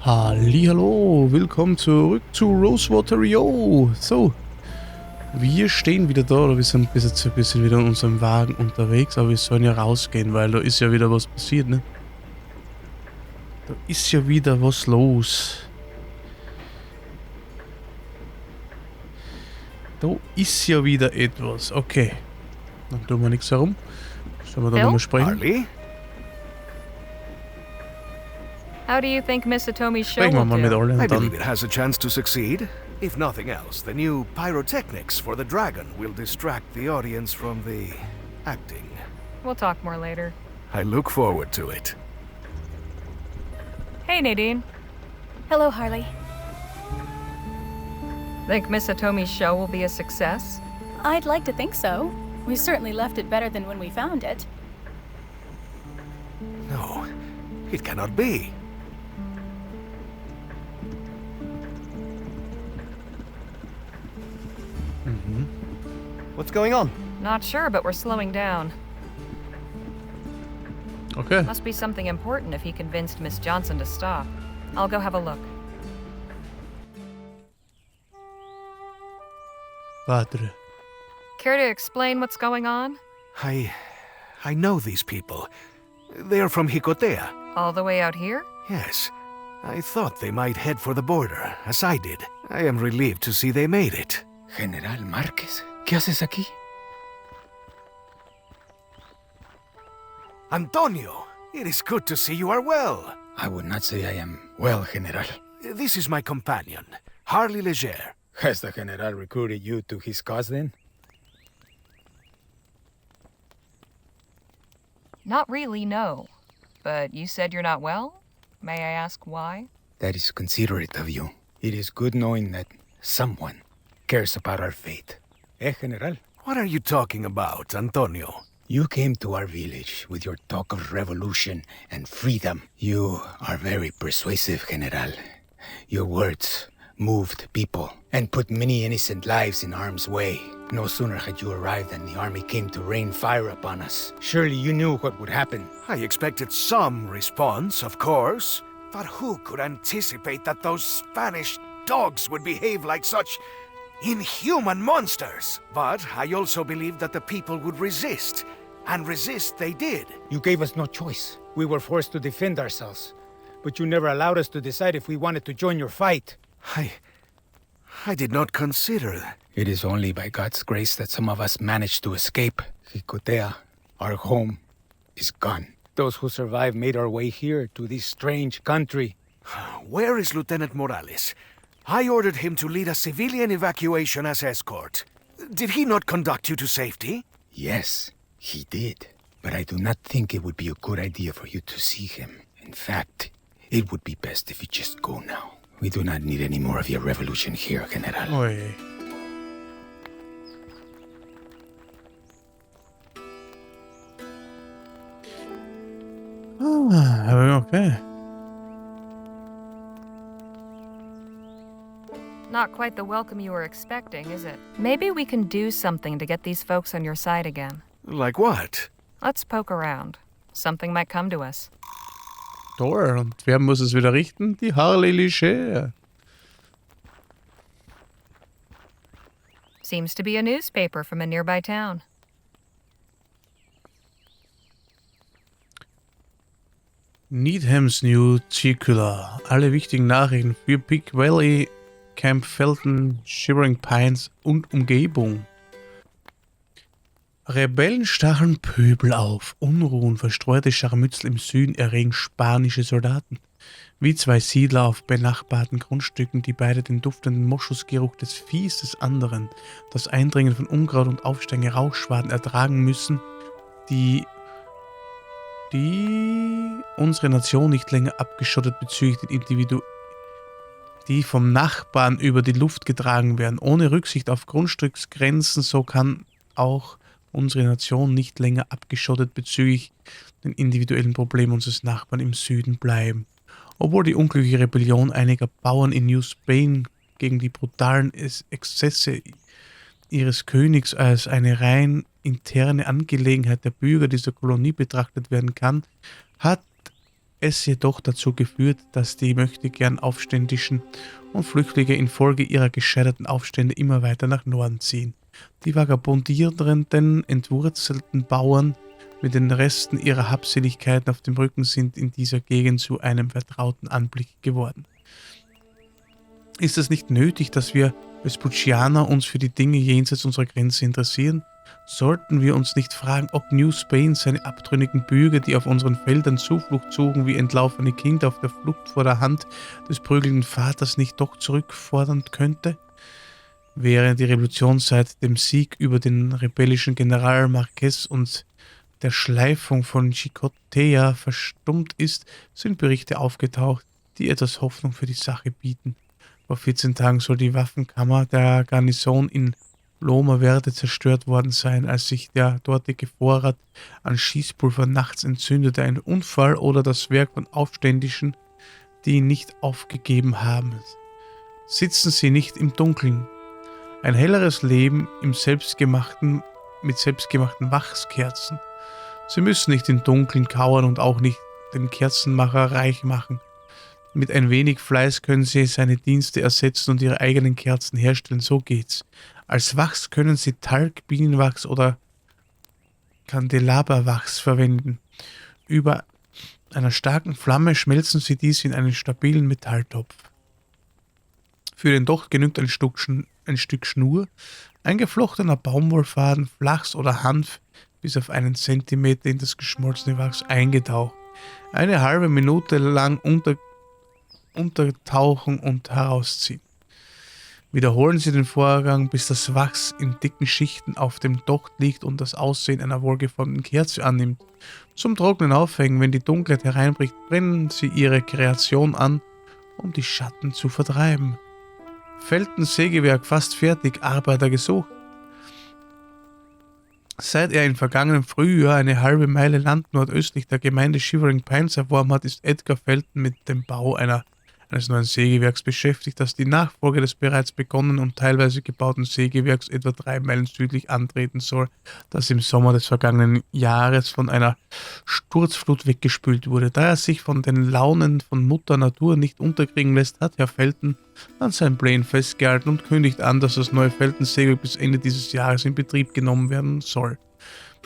Hallihallo, willkommen zurück zu Rosewater. So, wir stehen wieder da, oder wir sind bis jetzt ein bisschen wieder in unserem Wagen unterwegs, aber wir sollen ja rausgehen, weil da ist ja wieder was passiert, ne? Da ist ja wieder was los. Da ist ja wieder etwas. Okay. Dann tun wir nichts herum. Sollen wir da nochmal sprechen? Harley? How do you think Miss Atomi's show Sprechen wir will mal mit do? allen I und dann... believe it has a chance to succeed. If nothing else, the new pyrotechnics for the dragon will distract the audience from the acting. We'll talk more later. I look forward to it. Hey, Nadine. Hello, Harley. Think Miss Atomi's show will be a success? I'd like to think so. We certainly left it better than when we found it. No, it cannot be. What's going on? Not sure, but we're slowing down. Okay. Must be something important if he convinced Miss Johnson to stop. I'll go have a look. Padre. Care to explain what's going on? I know these people. They are from Jicotea. All the way out here? Yes. I thought they might head for the border, as I did. I am relieved to see they made it. General Márquez, ¿qué haces aquí? Antonio, it is good to see you are well. I would not say I am well, General. This is my companion, Harley Leger. Has the General recruited you to his cause then? Not really, no. But you said you're not well? May I ask why? That is considerate of you. It is good knowing that someone cares about our fate. General? What are you talking about, Antonio? You came to our village with your talk of revolution and freedom. You are very persuasive, General. Your words moved people and put many innocent lives in harm's way. No sooner had you arrived than the army came to rain fire upon us. Surely you knew what would happen. I expected some response, of course. But who could anticipate that those Spanish dogs would behave like such inhuman monsters? But I also believed that the people would resist. And resist they did. You gave us no choice. We were forced to defend ourselves. But you never allowed us to decide if we wanted to join your fight. I did not consider. It is only by God's grace that some of us managed to escape. Jicotea, our home, is gone. Those who survived made our way here to this strange country. Where is Lieutenant Morales? I ordered him to lead a civilian evacuation as escort. Did he not conduct you to safety? Yes, he did. But I do not think it would be a good idea for you to see him. In fact, it would be best if you just go now. We do not need any more of your revolution here, General. Oi. Okay. Not quite the welcome you were expecting, is it? Maybe we can do something to get these folks on your side again. Like what? Let's poke around. Something might come to us. Toll. Und wer muss es wieder richten? Die Harley Leger. Seems to be a newspaper from a nearby town. Needham's New Circular. Alle wichtigen Nachrichten für Pig Valley, Camp Felton, Shivering Pines und Umgebung. Rebellen stacheln Pöbel auf. Unruhen, verstreute Scharmützel im Süden erregen spanische Soldaten. Wie zwei Siedler auf benachbarten Grundstücken, die beide den duftenden Moschusgeruch des Viehs des anderen, das Eindringen von Unkraut und aufsteigende Rauchschwaden ertragen müssen, die unsere Nation nicht länger abgeschottet bezüglich den Individuen, die vom Nachbarn über die Luft getragen werden, ohne Rücksicht auf Grundstücksgrenzen, so kann auch unsere Nation nicht länger abgeschottet bezüglich den individuellen Problemen unseres Nachbarn im Süden bleiben. Obwohl die unglückliche Rebellion einiger Bauern in New Spain gegen die brutalen Exzesse ihres Königs als eine rein interne Angelegenheit der Bürger dieser Kolonie betrachtet werden kann, hat es jedoch dazu geführt, dass die möchtegern Aufständischen und Flüchtlinge infolge ihrer gescheiterten Aufstände immer weiter nach Norden ziehen. Die vagabundierenden, entwurzelten Bauern mit den Resten ihrer Habseligkeiten auf dem Rücken sind in dieser Gegend zu einem vertrauten Anblick geworden. Ist es nicht nötig, dass wir Vespuccianer uns für die Dinge jenseits unserer Grenze interessieren? Sollten wir uns nicht fragen, ob New Spain seine abtrünnigen Bürger, die auf unseren Feldern Zuflucht suchen, wie entlaufene Kinder auf der Flucht vor der Hand des prügelnden Vaters, nicht doch zurückfordern könnte? Während die Revolution seit dem Sieg über den rebellischen General Marquez und der Schleifung von Chicotea verstummt ist, sind Berichte aufgetaucht, die etwas Hoffnung für die Sache bieten. Vor 14 Tagen soll die Waffenkammer der Garnison in Loma Verde zerstört worden sein, als sich der dortige Vorrat an Schießpulver nachts entzündete. Ein Unfall oder das Werk von Aufständischen, die ihn nicht aufgegeben haben. Sitzen sie nicht im Dunkeln. Ein helleres Leben mit selbstgemachten Wachskerzen. Sie müssen nicht im Dunkeln kauern und auch nicht den Kerzenmacher reich machen. Mit ein wenig Fleiß können sie seine Dienste ersetzen und ihre eigenen Kerzen herstellen, so geht's. Als Wachs können sie Talg, Bienenwachs oder Kandelaberwachs verwenden. Über einer starken Flamme schmelzen sie dies in einen stabilen Metalltopf. Für den Docht genügt ein Stück Schnur, ein geflochtener Baumwollfaden, Flachs oder Hanf bis auf einen Zentimeter in das geschmolzene Wachs eingetaucht. Eine halbe Minute lang untertauchen und herausziehen. Wiederholen Sie den Vorgang, bis das Wachs in dicken Schichten auf dem Docht liegt und das Aussehen einer wohlgeformten Kerze annimmt. Zum Trocknen aufhängen, wenn die Dunkelheit hereinbricht, brennen Sie Ihre Kreation an, um die Schatten zu vertreiben. Feldensägewerk fast fertig, Arbeiter gesucht. Seit er im vergangenen Frühjahr eine halbe Meile Land nordöstlich der Gemeinde Shivering Pines erworben hat, ist Edgar Felton mit dem Bau eines neuen Sägewerks beschäftigt, das die Nachfolge des bereits begonnenen und teilweise gebauten Sägewerks etwa 3 Meilen südlich antreten soll, das im Sommer des vergangenen Jahres von einer Sturzflut weggespült wurde. Da er sich von den Launen von Mutter Natur nicht unterkriegen lässt, hat Herr Felton an seinen Plänen festgehalten und kündigt an, dass das neue Felton-Sägewerk bis Ende dieses Jahres in Betrieb genommen werden soll.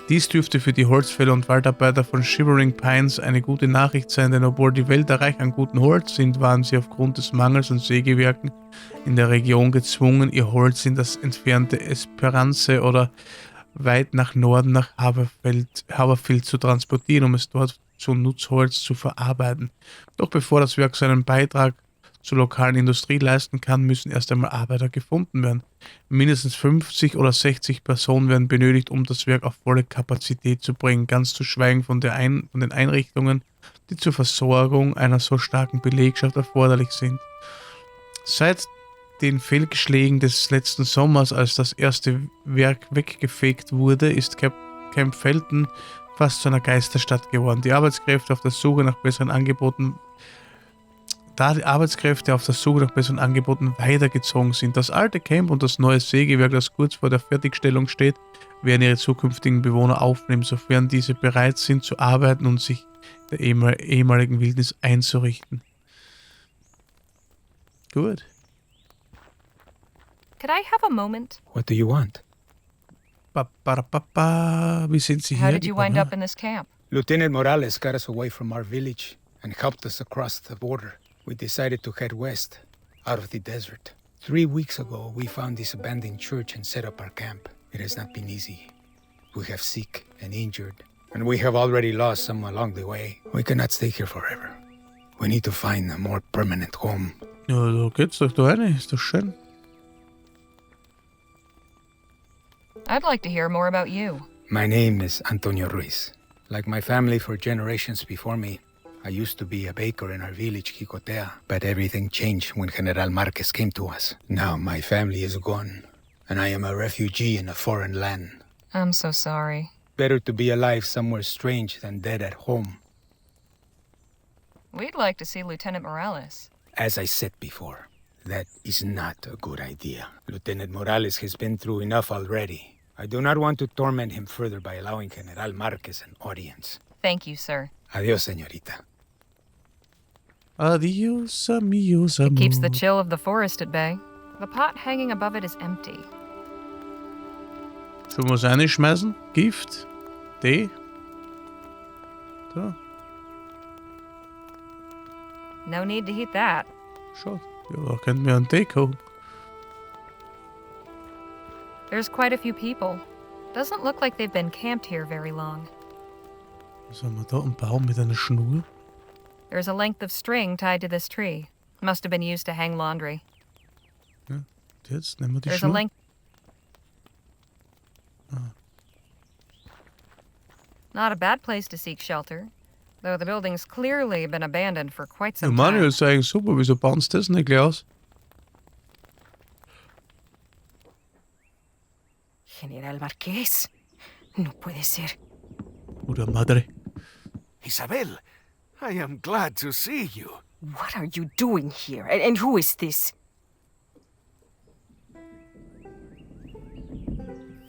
Dies dürfte für die Holzfäller und Waldarbeiter von Shivering Pines eine gute Nachricht sein, denn obwohl die Wälder reich an gutem Holz sind, waren sie aufgrund des Mangels an Sägewerken in der Region gezwungen, ihr Holz in das entfernte Esperance oder weit nach Norden nach Haverfield zu transportieren, um es dort zu Nutzholz zu verarbeiten. Doch bevor das Werk seinen Beitrag zur lokalen Industrie leisten kann, müssen erst einmal Arbeiter gefunden werden. Mindestens 50 oder 60 Personen werden benötigt, um das Werk auf volle Kapazität zu bringen, ganz zu schweigen von den Einrichtungen, die zur Versorgung einer so starken Belegschaft erforderlich sind. Seit den Fehlschlägen des letzten Sommers, als das erste Werk weggefegt wurde, ist Camp Felton fast zu einer Geisterstadt geworden. Da die Arbeitskräfte auf der Suche nach besseren Angeboten weitergezogen sind. Das alte Camp und das neue Sägewerk, das kurz vor der Fertigstellung steht, werden ihre zukünftigen Bewohner aufnehmen, sofern diese bereit sind zu arbeiten und sich der ehemaligen Wildnis einzurichten. Gut. Could I have a moment? What do you want? Wie sind Sie How hier did you wind up in this camp? Lieutenant Morales got us away from our village and helped us across the border. We decided to head west, out of the desert. 3 weeks ago, we found this abandoned church and set up our camp. It has not been easy. We have sick and injured, and we have already lost some along the way. We cannot stay here forever. We need to find a more permanent home. Ja, da geht's doch da rein. Ist doch schön. I'd like to hear more about you. My name is Antonio Ruiz. Like my family for generations before me, I used to be a baker in our village, Chicotea, but everything changed when General Marquez came to us. Now my family is gone, and I am a refugee in a foreign land. I'm so sorry. Better to be alive somewhere strange than dead at home. We'd like to see Lieutenant Morales. As I said before, that is not a good idea. Lieutenant Morales has been through enough already. I do not want to torment him further by allowing General Marquez an audience. Thank you, sir. Adios, señorita. Adios, amigos, It keeps amor. the chill of the forest at bay. The pot hanging above it is empty. Sollen wir es reinschmeißen? Gift? Tee? Da, No need to heat that. schaut. Ja, da könnten wir einen Tee kochen. There's quite a few people. Doesn't look like they've been camped here very long. Was haben wir da? Ein Baum mit einer Schnur? There's a length of string tied to this tree. Must have been used to hang laundry. Jetzt nehmen wir die There's a Schnur. length. Not a bad place to seek shelter, though the building's clearly been abandoned for quite Ja, some Manuel time. ist eigentlich super. Wieso bauen sie das nicht gleich aus? General Marqués. No puede ser. Oder Madre. Isabel, I am glad to see you. What are you doing here? And who is this?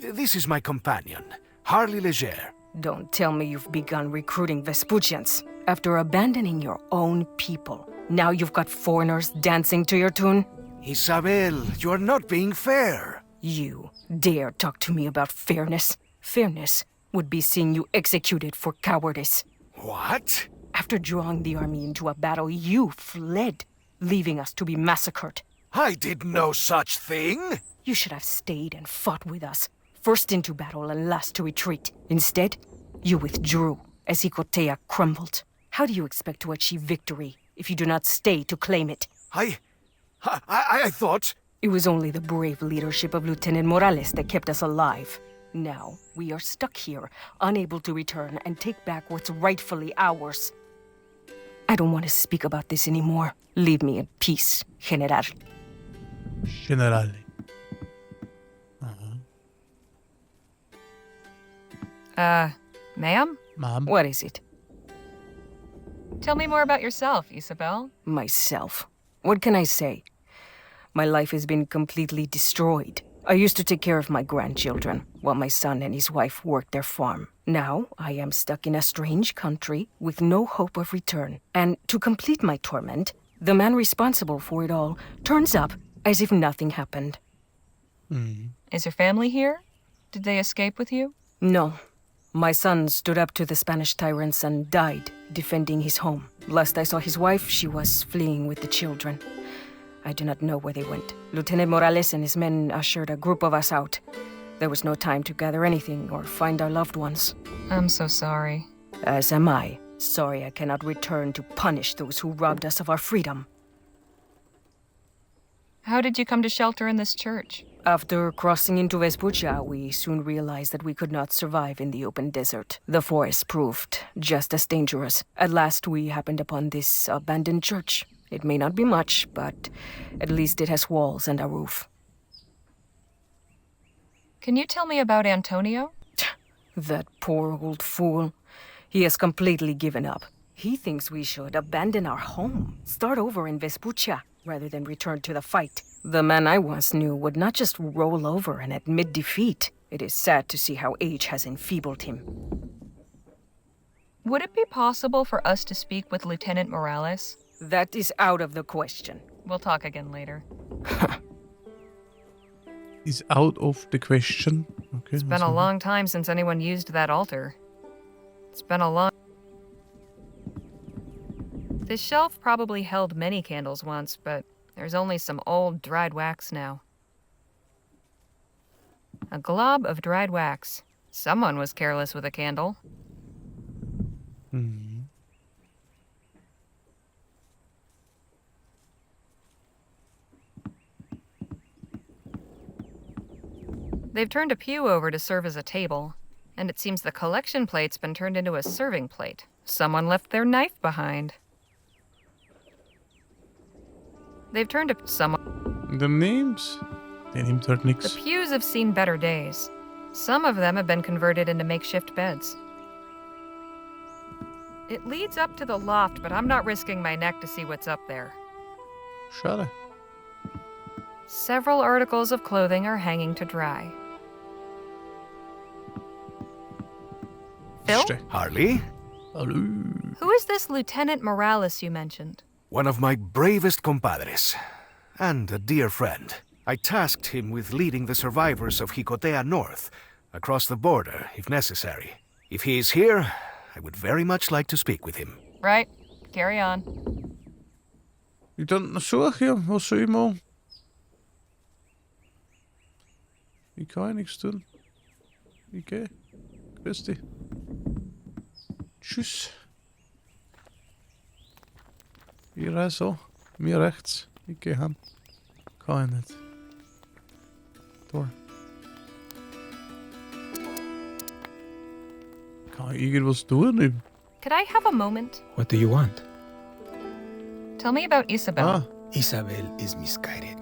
This is my companion, Harley Leger. Don't tell me you've begun recruiting Vespuccians after abandoning your own people. Now you've got foreigners dancing to your tune? Isabel, you are not being fair. You dare talk to me about fairness? Fairness would be seeing you executed for cowardice. What? After drawing the army into a battle, you fled, leaving us to be massacred. I did no such thing. You should have stayed and fought with us, first into battle and last to retreat. Instead, you withdrew as Icotea crumbled. How do you expect to achieve victory if you do not stay to claim it? I thought... It was only the brave leadership of Lieutenant Morales that kept us alive. Now, we are stuck here, unable to return and take back what's rightfully ours. I don't want to speak about this anymore. Leave me in peace, General. Generale. Ma'am? Mom. What is it? Tell me more about yourself, Isabel. Myself. What can I say? My life has been completely destroyed. I used to take care of my grandchildren, while my son and his wife worked their farm. Now, I am stuck in a strange country with no hope of return. And to complete my torment, the man responsible for it all turns up as if nothing happened. Is your family here? Did they escape with you? No. My son stood up to the Spanish tyrants and died defending his home. Last I saw his wife, she was fleeing with the children. I do not know where they went. Lieutenant Morales and his men ushered a group of us out. There was no time to gather anything or find our loved ones. I'm so sorry. As am I. Sorry I cannot return to punish those who robbed us of our freedom. How did you come to shelter in this church? After crossing into Vespuccia, we soon realized that we could not survive in the open desert. The forest proved just as dangerous. At last, we happened upon this abandoned church. It may not be much, but at least it has walls and a roof. Can you tell me about Antonio? That poor old fool. He has completely given up. He thinks we should abandon our home, start over in Vespuccia, rather than return to the fight. The man I once knew would not just roll over and admit defeat. It is sad to see how age has enfeebled him. Would it be possible for us to speak with Lieutenant Morales? That is out of the question. We'll talk again later. Is out of the question. Okay, It's been a long time since anyone used that altar. It's been a long... This shelf probably held many candles once, but there's only some old dried wax now. A glob of dried wax. Someone was careless with a candle. They've turned a pew over to serve as a table, and it seems the collection plate's been turned into a serving plate. Someone left their knife behind. They've turned someone... The names? Der nimmt halt The nix. pews have seen better days. Some of them have been converted into makeshift beds. It leads up to the loft, but I'm not risking my neck to see what's up there. Schade. Several articles of clothing are hanging to dry. Phil? Ste- Harley? Hallo. Who is this Lieutenant Morales you mentioned? one of my bravest compadres, and a dear friend. I tasked him with leading the survivors of Jicotea north, across the border, if necessary. If he is here, I would very much like to speak with him. Right. Carry on. I den så her, hvor søger I må. I kan ikke stund. I kan. Christi. Tschüss. I er så. Mir rechts. Ikke han. Kan ikke. Door. Kan ikke hvad stå nu? Could I have a moment? What do you want? Tell me about Isabel. Ah, Isabel is misguided.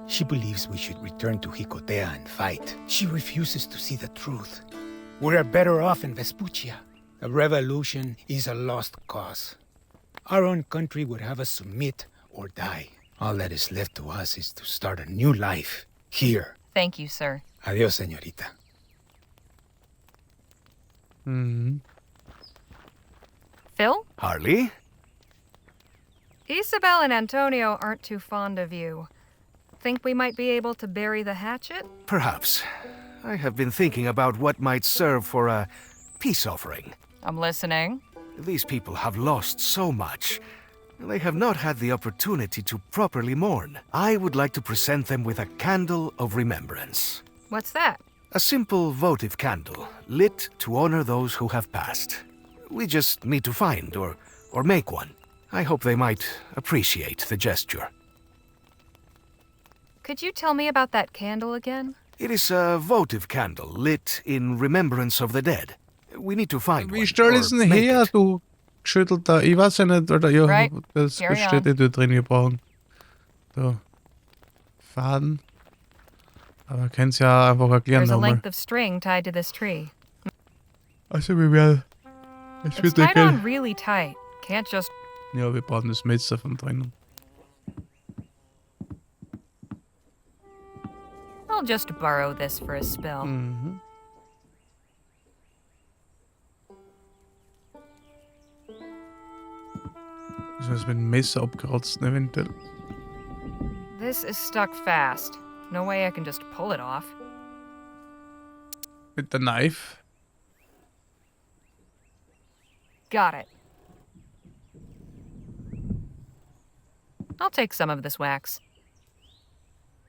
She believes we should return to Jicotea and fight. She refuses to see the truth. We are better off in Vespuccia. A revolution is a lost cause. Our own country would have us submit or die. All that is left to us is to start a new life here. Thank you, sir. Adios, señorita. Phil? Harley? Isabel and Antonio aren't too fond of you. Think we might be able to bury the hatchet? Perhaps. I have been thinking about what might serve for a peace offering. I'm listening. These people have lost so much. They have not had the opportunity to properly mourn. I would like to present them with a candle of remembrance. What's that? A simple votive candle, lit to honor those who have passed. We just need to find or make one. I hope they might appreciate the gesture. Could you tell me about that candle again? It is a votive candle lit in remembrance of the dead. We need to find one. Wie stell ist or denn make her, it. du geschüttelter? Ich weiß ja nicht, oder ja, Right. das Carry steht on. da drin, wir brauchen da Faden. Aber kannst ja einfach erklären There's a nochmal. length of string tied to this tree. Also wir werden... Es It's wird tied ja on really tight. Can't just... Ja, wir brauchen das Messer von drinnen. I'll just borrow this for a spell. Mhm. Müssen wir es mit dem Messer abkratzen, eventuell. This is stuck fast. No way I can just pull it off. Mit der Knife. Got it. I'll take some of this wax.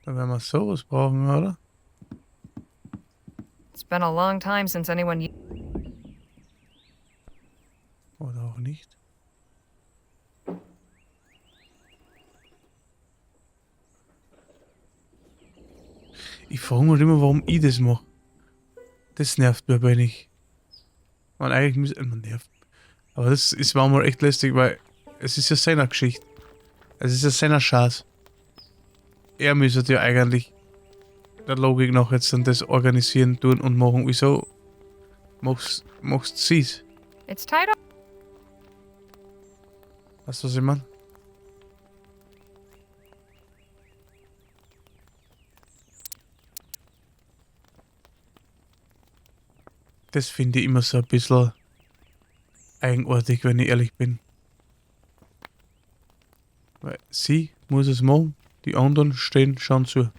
Da werden wir sowas brauchen, oder? It's been a long time since anyone... Oder auch nicht. Ich frage mich immer, warum ich das mache. Das nervt mir aber nicht. Man, eigentlich müsste man nervt. Aber das ist manchmal echt lästig, weil es ist ja seine Geschichte. Es ist ja seiner Schatz. Er müsste ja eigentlich der Logik nach jetzt dann das organisieren, tun und machen. Wieso machst sie's? It's tied up. Weißt du, was ich meine? Das finde ich immer so ein bisschen eigenartig, wenn ich ehrlich bin. Weil sie muss es machen, die anderen stehen schon zu.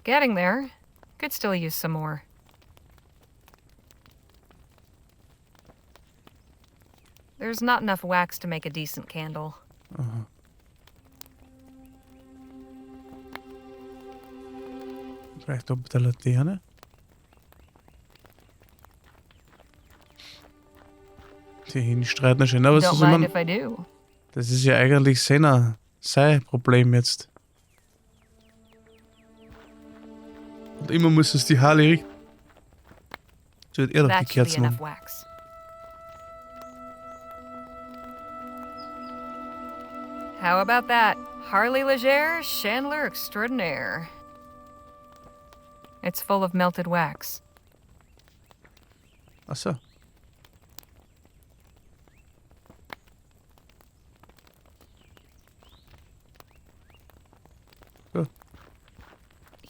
Getting there. Could still use some more. There's not enough wax to make a decent candle. Aha. Vielleicht ob der Laterne? Die hinstreiten schon, aber Don't mind if I do. das ist ja eigentlich sein Problem jetzt. Und immer muss es die Harley richten. So hat er doch die That should be Kerzen enough um. wax. How about that? Harley Leger Chandler Extraordinaire. It's full of melted wax. Achso.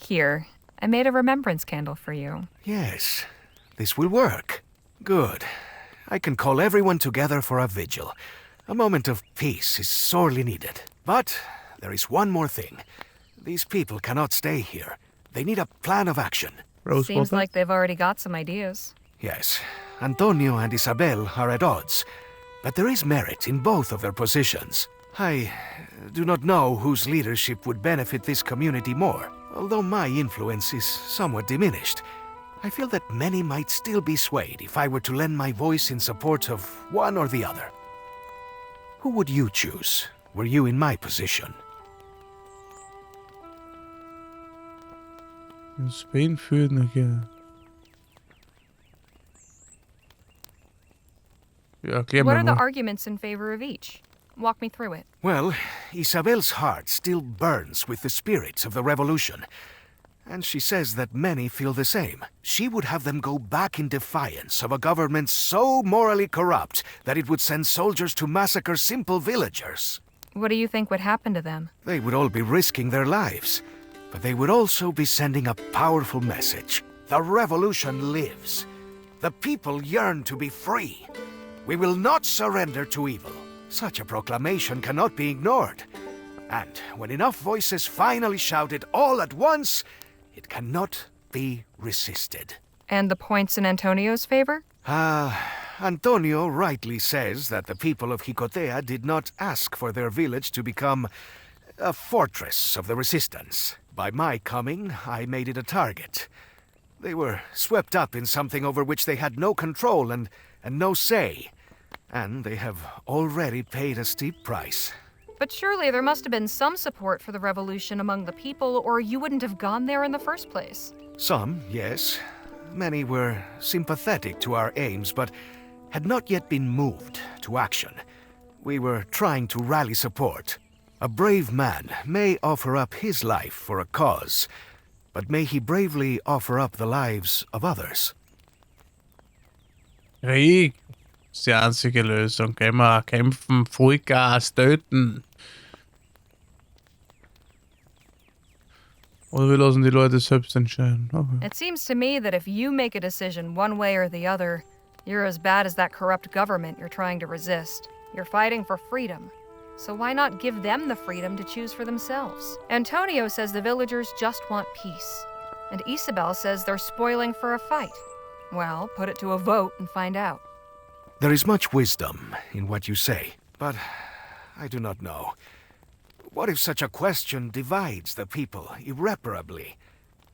Here, I made a remembrance candle for you. Yes, this will work. Good. I can call everyone together for a vigil. A moment of peace is sorely needed. But there is one more thing. These people cannot stay here. They need a plan of action. Seems Rosewater? like they've already got some ideas. Yes, Antonio and Isabel are at odds, but there is merit in both of their positions. I do not know whose leadership would benefit this community more. Although my influence is somewhat diminished, I feel that many might still be swayed if I were to lend my voice in support of one or the other. Who would you choose, were you in my position? In Spain führt ja. Ja, erklär What mir are the mal. arguments in favor of each? Walk me through it. Well, Isabel's heart still burns with the spirit of the revolution, and she says that many feel the same. She would have them go back in defiance of a government so morally corrupt that it would send soldiers to massacre simple villagers. What do you think would happen to them? They would all be risking their lives, but they would also be sending a powerful message. The revolution lives. The people yearn to be free. We will not surrender to evil. Such a proclamation cannot be ignored. And when enough voices finally shout it all at once, it cannot be resisted. And the points in Antonio's favor? Antonio rightly says that the people of Jicotea did not ask for their village to become a fortress of the resistance. By my coming, I made it a target. They were swept up in something over which they had no control and no say. And they have already paid a steep price. But surely there must have been some support for the revolution among the people, or you wouldn't have gone there in the first place. Some, yes. Many were sympathetic to our aims, but had not yet been moved to action. We were trying to rally support. A brave man may offer up his life for a cause, but may he bravely offer up the lives of others. Krieg ist die einzige Lösung. Gehen wir kämpfen, Vollgas, töten. Oder wir lassen die Leute selbst entscheiden. Okay. It seems to me that if you make a decision one way or the other, you're as bad as that corrupt government you're trying to resist. You're fighting for freedom. So why not give them the freedom to choose for themselves? Antonio says the villagers just want peace. And Isabel says they're spoiling for a fight. Well, put it to a vote and find out. There is much wisdom in what you say, but I do not know. What if such a question divides the people irreparably?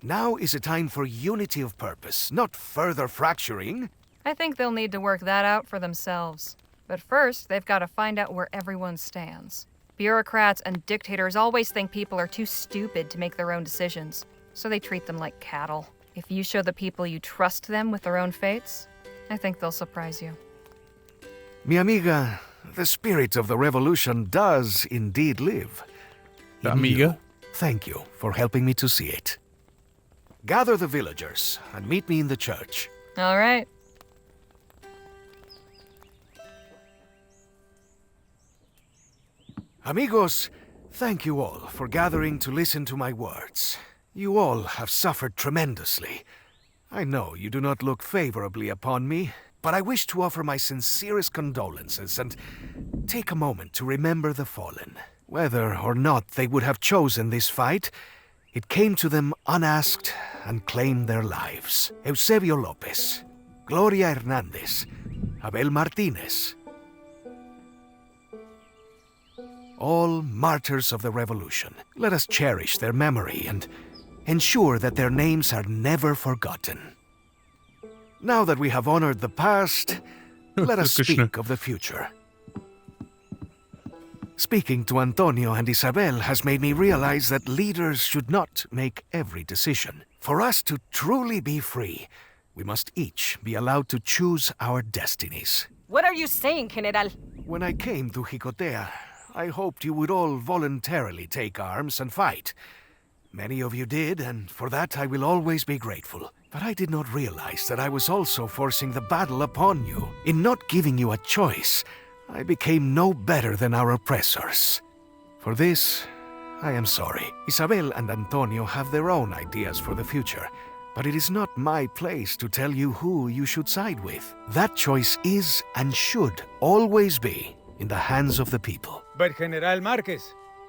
Now is a time for unity of purpose, not further fracturing. I think they'll need to work that out for themselves. But first, they've got to find out where everyone stands. Bureaucrats and dictators always think people are too stupid to make their own decisions, so they treat them like cattle. If you show the people you trust them with their own fates, I think they'll surprise you. Mi amiga, the spirit of the revolution does indeed live. In Amiga? you. Thank you for helping me to see it. Gather the villagers and meet me in the church. All right. Amigos, thank you all for gathering to listen to my words. You all have suffered tremendously. I know you do not look favorably upon me, but I wish to offer my sincerest condolences and take a moment to remember the fallen. Whether or not they would have chosen this fight, it came to them unasked and claimed their lives. Eusebio Lopez, Gloria Hernandez, Abel Martinez. All martyrs of the revolution. Let us cherish their memory and ensure that their names are never forgotten. Now that we have honored the past, let us speak of the future. Speaking to Antonio and Isabel has made me realize that leaders should not make every decision. For us to truly be free, we must each be allowed to choose our destinies. What are you saying, General? When I came to Jicotea, I hoped you would all voluntarily take arms and fight. Many of you did, and for that I will always be grateful. But I did not realize that I was also forcing the battle upon you. In not giving you a choice, I became no better than our oppressors. For this, I am sorry. Isabel and Antonio have their own ideas for the future, but it is not my place to tell you who you should side with. That choice is and should always be in the hands of the people. But General Marquez,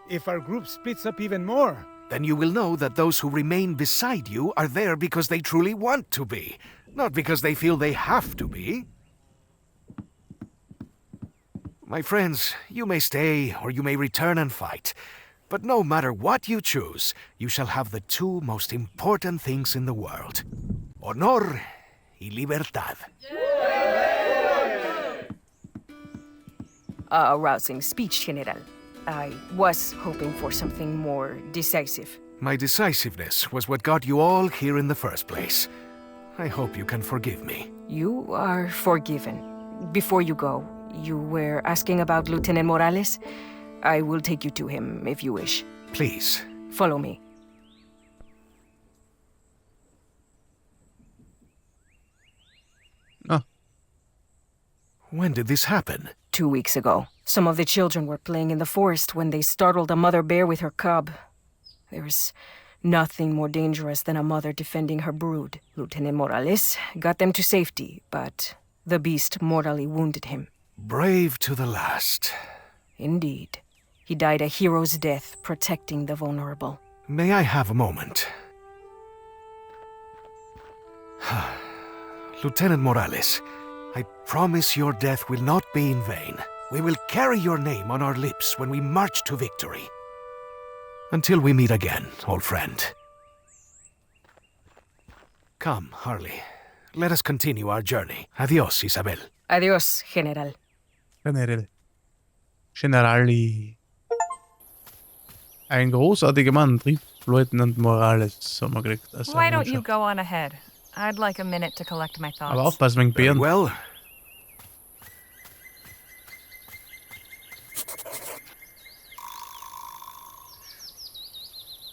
if our group splits up even more... Then you will know that those who remain beside you are there because they truly want to be, not because they feel they have to be. My friends, you may stay or you may return and fight. But no matter what you choose, you shall have the two most important things in the world. Honor y libertad. A rousing speech, General. I was hoping for something more decisive. My decisiveness was what got you all here in the first place. I hope you can forgive me. You are forgiven. Before you go, you were asking about Lieutenant Morales? I will take you to him if you wish. Please. Follow me. Ah, When did this happen? 2 weeks ago. Some of the children were playing in the forest when they startled a mother bear with her cub. There is nothing more dangerous than a mother defending her brood. Lieutenant Morales got them to safety, but the beast mortally wounded him. Brave to the last. Indeed. He died a hero's death protecting the vulnerable. May I have a moment? Lieutenant Morales, I promise your death will not be in vain. We will carry your name on our lips when we march to victory. Until we meet again, old friend. Come, Harley. Let us continue our journey. Adios, Isabel. Adios, General. Generali. Ein großartiger Mann trifft Leutnant Morales, haben wir gekriegt. Also Why don't you go on ahead? I'd like a minute to collect my thoughts. Aber aufpassen wegen Very Bären. well.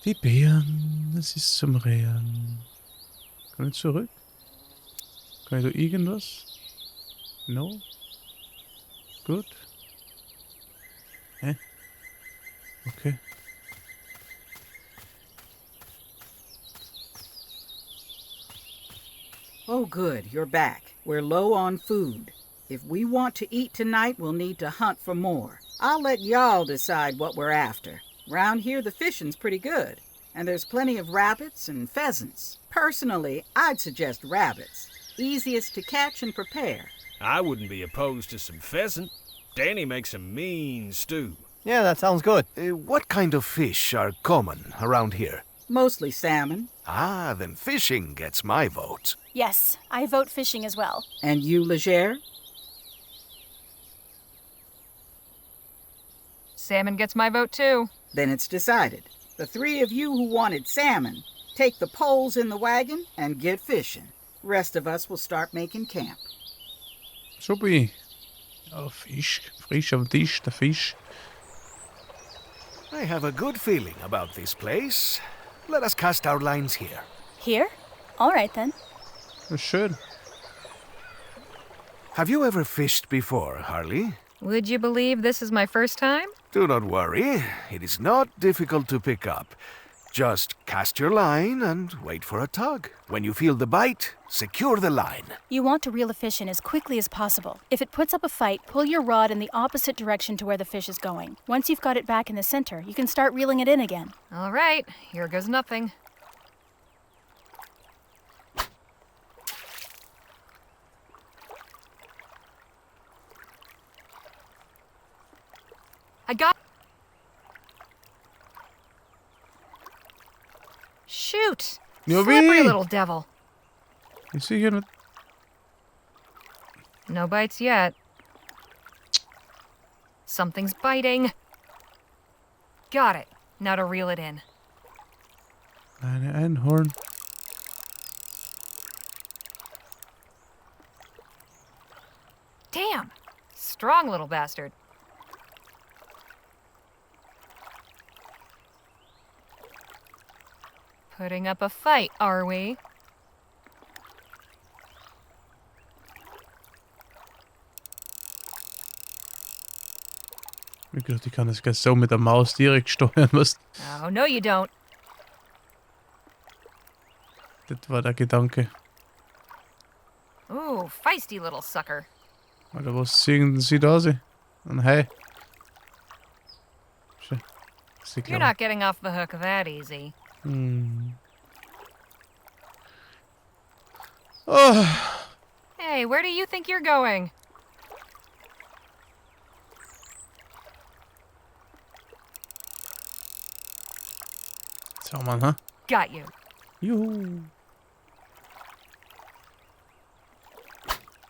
Die Bären, es ist zum Rehren. Kann ich zurück? Kann ich da irgendwas? No? Gut. Hä? Okay. Oh, good, you're back. We're low on food. If we want to eat tonight, we'll need to hunt for more. I'll let y'all decide what we're after. Round here, the fishing's pretty good, and there's plenty of rabbits and pheasants. Personally, I'd suggest rabbits. Easiest to catch and prepare. I wouldn't be opposed to some pheasant. Danny makes a mean stew. Yeah, that sounds good. What kind of fish are common around here? Mostly salmon. Ah, then fishing gets my vote. Yes, I vote fishing as well. And you, Leger? Salmon gets my vote too. Then it's decided. The three of you who wanted salmon, take the poles in the wagon and get fishing. Rest of us will start making camp. Supi. Ja, Fisch. Frisch am Tisch, der Fisch. I have a good feeling about this place. Let us cast our lines here. Here? All right then. Das ist schön. Have you ever fished before, Harley? Would you believe this is my first time? Do not worry. It is not difficult to pick up. Just cast your line and wait for a tug. When you feel the bite, secure the line. You want to reel a fish in as quickly as possible. If it puts up a fight, pull your rod in the opposite direction to where the fish is going. Once you've got it back in the center, you can start reeling it in again. All right, here goes nothing. I got... Shoot! Ja, Slippery wie? little devil. Ich sehe hier nicht. No bites yet. Something's biting. Got it. Now to reel it in. Eine Einhorn. Damn! Strong little bastard. Putting up a fight, are we? Ich glaube, ich kann das gleich so mit der Maus direkt steuern, was? Oh, no you don't. Das war der Gedanke. Ooh, feisty little sucker. Oder was sehen Sie da? Sie? Hey. You're not getting off the hook that easy. Oh. Hey, where do you think you're going? Someone, huh? Got you. Juhu.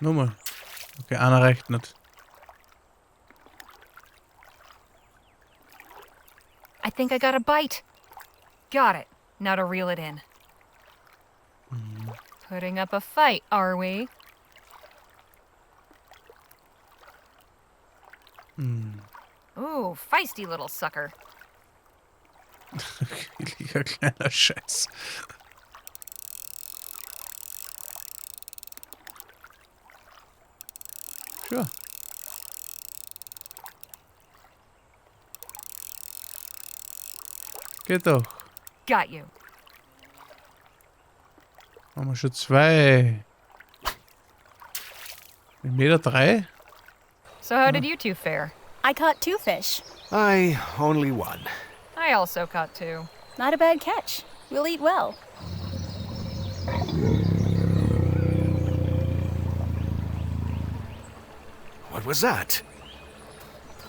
Nummer. Okay, einer reicht nicht. I think I got a bite. Got it. Now to reel it in. Putting up a fight, are we? Ooh, feisty little sucker. Riesiger kleiner Scheiß. Sure. Geht doch. Got you. Haben wir schon 2. Meter 3? So how did you two fare? I caught 2 fish. I only one. I also caught 2. Not a bad catch. We'll eat well. What was that?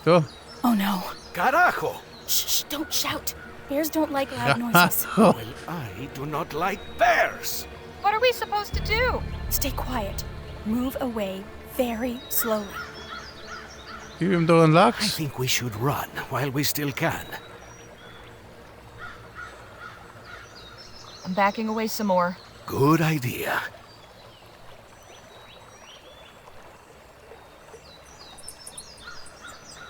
So. Oh no. Carajo! Shh, don't shout. Bears don't like loud noises. Well, I do not like bears. What are we supposed to do? Stay quiet. Move away very slowly. Gib ihm doch einen I Lachs. think we should run while we still can. I'm backing away some more. Good idea.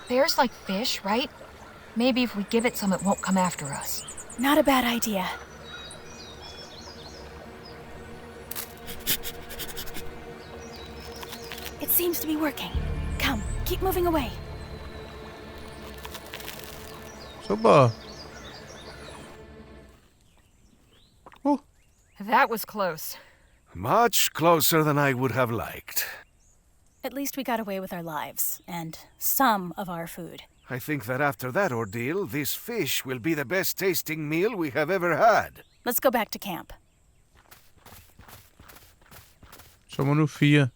Bears like fish, right? Maybe if we give it some, it won't come after us. Not a bad idea. It seems to be working. Come, keep moving away. Super. Oh. That was close. Much closer than I would have liked. At least we got away with our lives, and some of our food. I think that after that ordeal, this fish will be the best tasting meal we have ever had. Let's go back to camp. Så haben wir nur 4.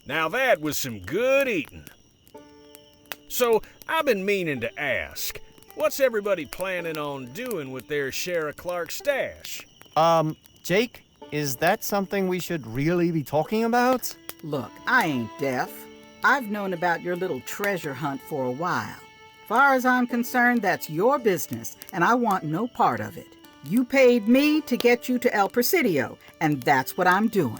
Now that was some good eating. So, I've been meaning to ask, what's everybody planning on doing with their share of Clark's stash? Jake, is that something we should really be talking about? Look, I ain't deaf. I've known about your little treasure hunt for a while. Far as I'm concerned, that's your business, and I want no part of it. You paid me to get you to El Presidio, and that's what I'm doing.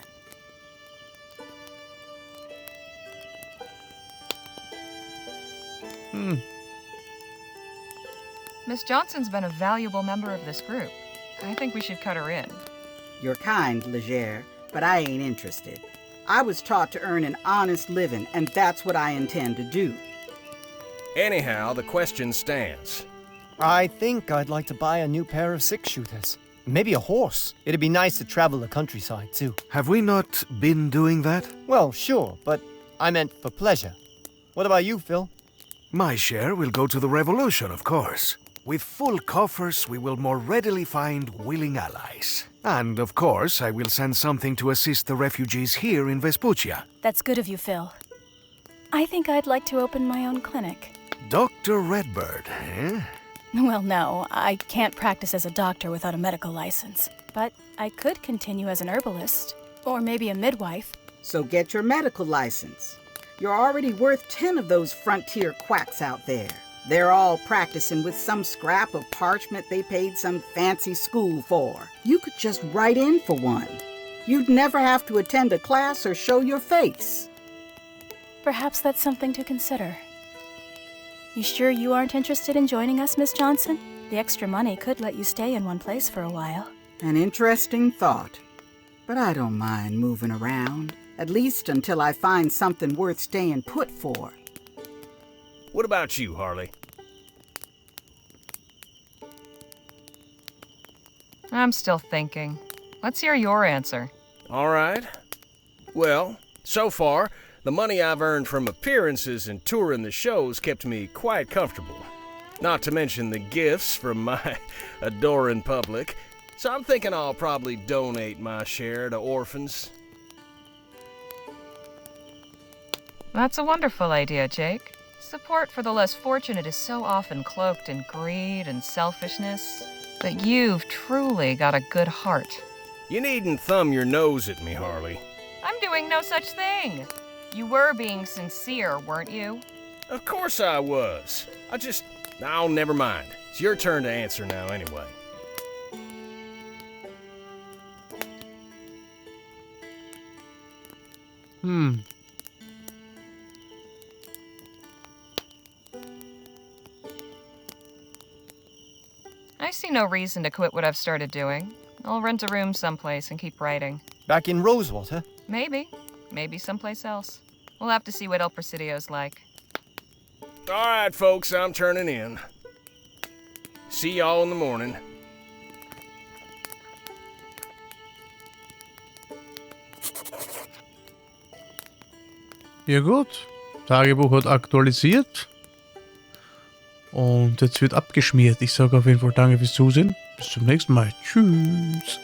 Miss Johnson's been a valuable member of this group. I think we should cut her in. You're kind, Leger, but I ain't interested. I was taught to earn an honest living, and that's what I intend to do. Anyhow, the question stands. I think I'd like to buy a new pair of six-shooters. Maybe a horse. It'd be nice to travel the countryside, too. Have we not been doing that? Well, sure, but I meant for pleasure. What about you, Phil? My share will go to the revolution, of course. With full coffers, we will more readily find willing allies. And, of course, I will send something to assist the refugees here in Vespuccia. That's good of you, Phil. I think I'd like to open my own clinic. Dr. Redbird, eh? Well, no, I can't practice as a doctor without a medical license. But I could continue as an herbalist, or maybe a midwife. So get your medical license. You're already worth 10 of those frontier quacks out there. They're all practicing with some scrap of parchment they paid some fancy school for. You could just write in for one. You'd never have to attend a class or show your face. Perhaps that's something to consider. You sure you aren't interested in joining us, Miss Johnson? The extra money could let you stay in one place for a while. An interesting thought. But I don't mind moving around, at least until I find something worth staying put for. What about you, Harley? I'm still thinking. Let's hear your answer. All right. Well, So far, the money I've earned from appearances and touring the shows kept me quite comfortable. Not to mention the gifts from my adoring public. So I'm thinking I'll probably donate my share to orphans. That's a wonderful idea, Jake. Support for the less fortunate is so often cloaked in greed and selfishness. But you've truly got a good heart. You needn't thumb your nose at me, Harley. I'm doing no such thing. You were being sincere, weren't you? Of course I was. Oh, never mind. It's your turn to answer now anyway. I see no reason to quit what I've started doing. I'll rent a room someplace and keep writing. Back in Rosewater? Maybe. Maybe someplace else. We'll have to see what El Presidio's like. All right, folks, I'm turning in. See y'all in the morning. Ja gut, Tagebuch hat aktualisiert und jetzt wird abgeschmiert. Ich sage auf jeden Fall danke fürs Zusehen. Bis zum nächsten Mal. Tschüss.